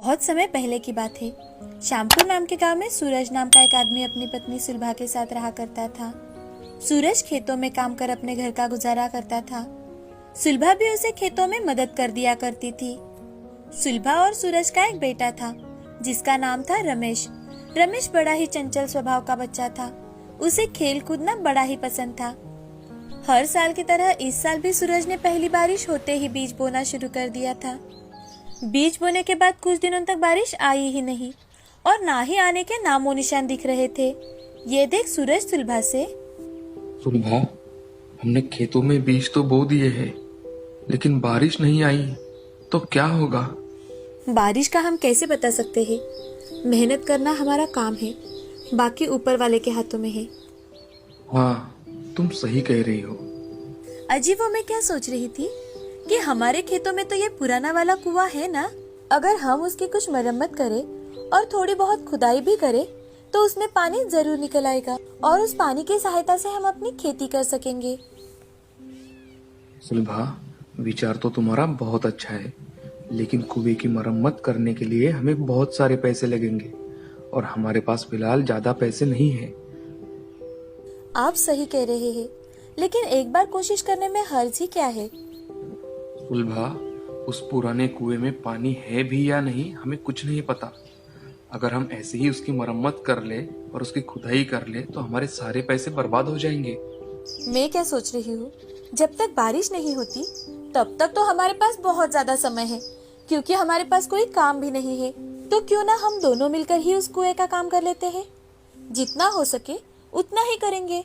बहुत समय पहले की बात है। श्यामपुर नाम के गांव में सूरज नाम का एक आदमी अपनी पत्नी सुलभा के साथ रहा करता था। सूरज खेतों में काम कर अपने घर का गुजारा करता था। सुलभा भी उसे खेतों में मदद कर दिया करती थी। सुलभा और सूरज का एक बेटा था जिसका नाम था रमेश। रमेश बड़ा ही चंचल स्वभाव का बच्चा था। उसे खेल कूदना बड़ा ही पसंद था। हर साल की तरह इस साल भी सूरज ने पहली बारिश होते ही बीज बोना शुरू कर दिया था। बीज बोने के बाद कुछ दिनों तक बारिश आई ही नहीं और ना ही आने के नामो निशान दिख रहे थे। ये देख सूरज सुलभा से, सुलभा, हमने खेतों में बीज तो बो दिए हैं, लेकिन बारिश नहीं आई तो क्या होगा? बारिश का हम कैसे बता सकते हैं? मेहनत करना हमारा काम है, बाकी ऊपर वाले के हाथों में है। हाँ, तुम सही कह रही हो। अजी, वो मैं क्या सोच रही थी कि हमारे खेतों में तो ये पुराना वाला कुआं है ना, अगर हम उसकी कुछ मरम्मत करें और थोड़ी बहुत खुदाई भी करें तो उसमें पानी जरूर निकल आएगा और उस पानी की सहायता से हम अपनी खेती कर सकेंगे। सुलभा, विचार तो तुम्हारा बहुत अच्छा है, लेकिन कुएं की मरम्मत करने के लिए हमें बहुत सारे पैसे लगेंगे और हमारे पास फिलहाल ज्यादा पैसे नहीं है। आप सही कह रहे हैं, लेकिन एक बार कोशिश करने में हर्ज ही क्या है? सुलभा, उस पुराने कुएं में पानी है भी या नहीं हमें कुछ नहीं पता। अगर हम ऐसे ही उसकी मरम्मत कर ले और उसकी खुदाई कर ले तो हमारे सारे पैसे बर्बाद हो जाएंगे। मैं क्या सोच रही हूँ, जब तक बारिश नहीं होती तब तक तो हमारे पास बहुत ज्यादा समय है, क्योंकि हमारे पास कोई काम भी नहीं है। तो क्यों ना हम दोनों मिलकर ही उस कुएं का काम कर लेते हैं। जितना हो सके उतना ही करेंगे।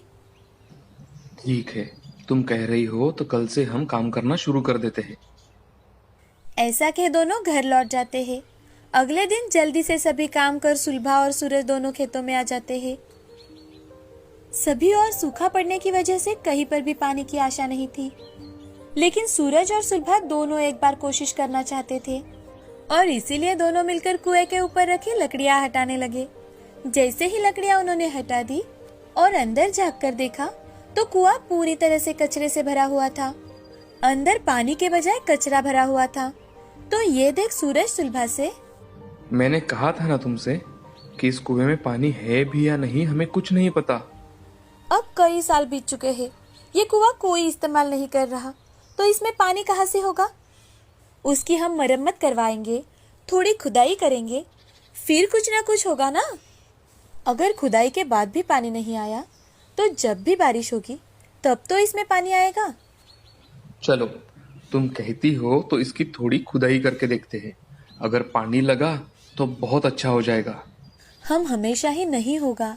ठीक है, तुम कह रही हो तो कल से हम काम करना शुरू कर देते हैं। ऐसा कह दोनों घर लौट जाते हैं। अगले दिन जल्दी से सभी काम कर सुलभा और सूरज दोनों खेतों में आ जाते हैं। सभी और सूखा पड़ने की वजह से कहीं पर भी पानी की आशा नहीं थी, लेकिन सूरज और सुलभा दोनों एक बार कोशिश करना चाहते थे और इसीलिए दोनों मिलकर कुएं के ऊपर रखी लकड़ियां हटाने लगे। जैसे ही लकड़ियां उन्होंने हटा दी और अंदर झांककर देखा तो कुआं पूरी तरह से कचरे से भरा हुआ था। अंदर पानी के बजाय कचरा भरा हुआ था। तो ये देख सूरज सुलभा से, मैंने कहा था ना तुमसे कि इस कुएं में पानी है भी या नहीं हमें कुछ नहीं पता। अब कई साल बीत चुके हैं, ये कुआं कोई इस्तेमाल नहीं कर रहा, तो इसमें पानी कहाँ से होगा? उसकी हम मरम्मत करवाएंगे, थोड़ी खुदाई करेंगे, फिर कुछ ना कुछ होगा ना। अगर खुदाई के बाद भी पानी नहीं आया तो जब भी बारिश होगी तब तो इसमें पानी आएगा। चलो, तुम कहती हो तो इसकी थोड़ी खुदाई करके देखते हैं। अगर पानी लगा तो बहुत अच्छा हो जाएगा। हम हमेशा ही नहीं होगा,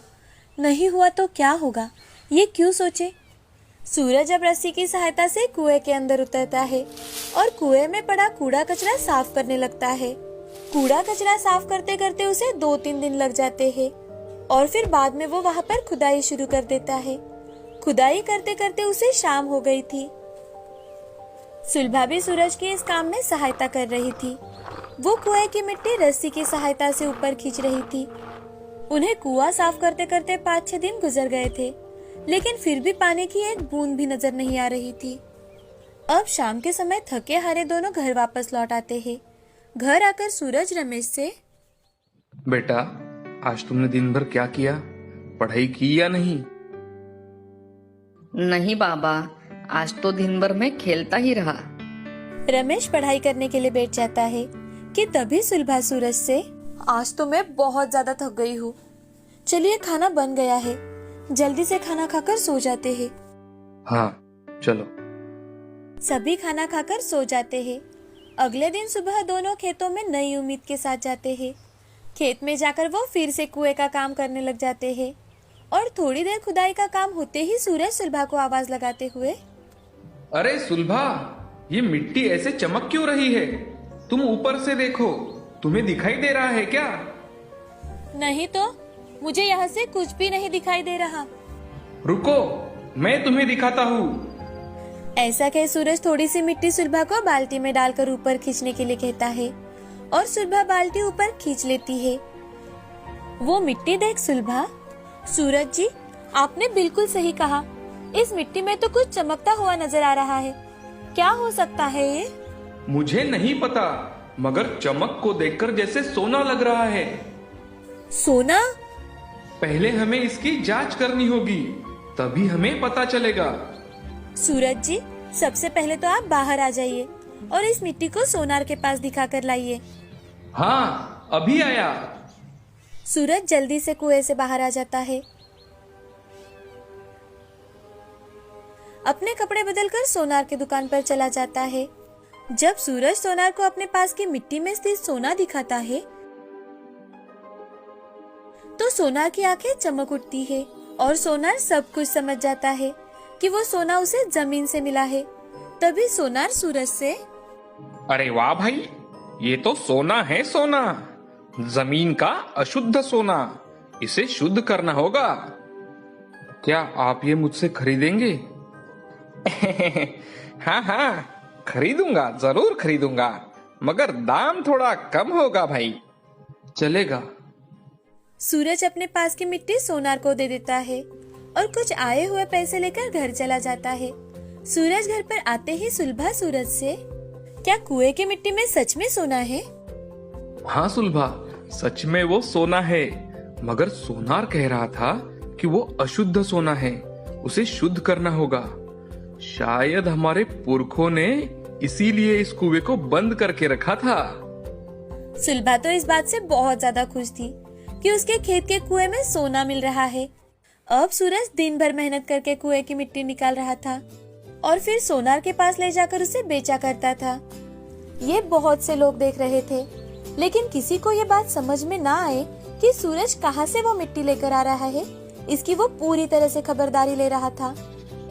नहीं हुआ तो क्या होगा, ये क्यों सोचे। सूरज अब रस्सी की सहायता से कुएं के अंदर उतरता है और कुएं में पड़ा कूड़ा कचरा साफ करने लगता है। कूड़ा कचरा साफ करते करते उसे 2-3 दिन लग जाते हैं और फिर बाद में वो वहाँ पर खुदाई शुरू कर देता है। खुदाई करते करते उसे शाम हो गई थी। सुलभा भी सूरज के इस काम में सहायता कर रही थी। वो कुएं की मिट्टी रस्सी की सहायता से ऊपर खींच रही थी। उन्हें कुआं साफ करते करते 5-6 दिन गुजर गए थे, लेकिन फिर भी पानी की एक बूंद भी नजर नहीं आ रही थी। अब शाम के समय थके हारे दोनों घर वापस लौट आते हैं। घर आकर सूरज रमेश से, बेटा, आज तुमने दिन भर क्या किया? पढ़ाई की या नहीं? नहीं बाबा, आज तो दिन भर मैं खेलता ही रहा। रमेश पढ़ाई करने के लिए बैठ जाता है कि तभी सुलभा सूरज से, आज तो मैं बहुत ज्यादा थक गई हूँ, चलिए खाना बन गया है, जल्दी से खाना खाकर सो जाते हैं। हाँ, चलो। सभी खाना खाकर सो जाते हैं। अगले दिन सुबह दोनों खेतों में नई उम्मीद के साथ जाते हैं। खेत में जाकर वो फिर से कुएं का काम करने लग जाते हैं और थोड़ी देर खुदाई का काम होते ही सूरज सुलभा को आवाज लगाते हुए, अरे सुलभा, ये मिट्टी ऐसे चमक क्यों रही है? तुम ऊपर से देखो, तुम्हें दिखाई दे रहा है क्या? नहीं तो, मुझे यहाँ से कुछ भी नहीं दिखाई दे रहा। रुको, मैं तुम्हें दिखाता हूँ। ऐसा कह सूरज थोड़ी सी मिट्टी सुलभा को बाल्टी में डालकर ऊपर खींचने के लिए कहता है और सुलभा बाल्टी ऊपर खींच लेती है। वो मिट्टी देख सुलभा, सूरज जी, आपने बिल्कुल सही कहा, इस मिट्टी में तो कुछ चमकता हुआ नजर आ रहा है। क्या हो सकता है ये? मुझे नहीं पता, मगर चमक को देखकर जैसे सोना लग रहा है। सोना? पहले हमें इसकी जांच करनी होगी, तभी हमें पता चलेगा। सूरज जी, सबसे पहले तो आप बाहर आ जाइए और इस मिट्टी को सोनार के पास दिखा कर लाइए। हाँ, अभी आया। सूरज जल्दी से कुएं से बाहर आ जाता है। अपने कपड़े बदलकर सोनार की दुकान पर चला जाता है। जब सूरज सोनार को अपने पास की मिट्टी में स्थित सोना दिखाता है तो सोनार की आंखें चमक उठती है और सोनार सब कुछ समझ जाता है कि वो सोना उसे जमीन से मिला है। तभी सोनार सूरज से, अरे वाह भाई, ये तो सोना है, सोना, जमीन का अशुद्ध सोना, इसे शुद्ध करना होगा। क्या आप ये मुझसे खरीदेंगे? हाँ हाँ, खरीदूंगा, जरूर खरीदूंगा, मगर दाम थोड़ा कम होगा भाई। चलेगा। सूरज अपने पास की मिट्टी सोनार को दे देता है और कुछ आए हुए पैसे लेकर घर चला जाता है। सूरज घर पर आते ही सुलभा सूरज से, क्या कुएं की मिट्टी में सच में सोना है? हाँ सुलभा, सच में वो सोना है, मगर सोनार कह रहा था कि वो अशुद्ध सोना है, उसे शुद्ध करना होगा। शायद हमारे पुरखों ने इसीलिए इस कुएं को बंद करके रखा था। सुलभा तो इस बात से बहुत ज्यादा खुश थी कि उसके खेत के कुएं में सोना मिल रहा है। अब सूरज दिन भर मेहनत करके कुएं की मिट्टी निकाल रहा था और फिर सोनार के पास ले जाकर उसे बेचा करता था। ये बहुत से लोग देख रहे थे, लेकिन किसी को ये बात समझ में ना आए कि सूरज कहाँ से वो मिट्टी लेकर आ रहा है। इसकी वो पूरी तरह से खबरदारी ले रहा था।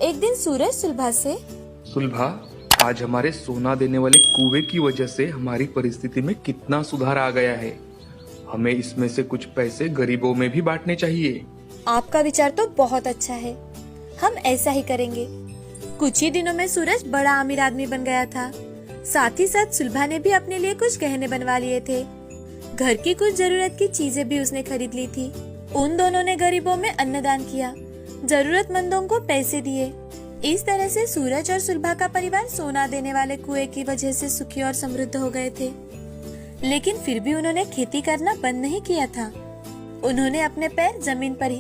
एक दिन सूरज सुलभा से, सुलभा, आज हमारे सोना देने वाले कुएं की वजह से हमारी परिस्थिति में कितना सुधार आ गया है। हमें इसमें से कुछ पैसे गरीबों में भी बांटने चाहिए। आपका विचार तो बहुत अच्छा है, हम ऐसा ही करेंगे। कुछ ही दिनों में सूरज बड़ा अमीर आदमी बन गया था। साथ ही साथ सुलभा ने भी अपने लिए कुछ गहने बनवा लिए थे। घर की कुछ जरूरत की चीजें भी उसने खरीद ली थी। उन दोनों ने गरीबों में अन्नदान किया, जरूरतमंदों को पैसे दिए। इस तरह से सूरज और सुलभा का परिवार सोना देने वाले कुएं की वजह से सुखी और समृद्ध हो गए थे। लेकिन फिर भी उन्होंने खेती करना बंद नहीं किया था। उन्होंने अपने पैर जमीन पर ही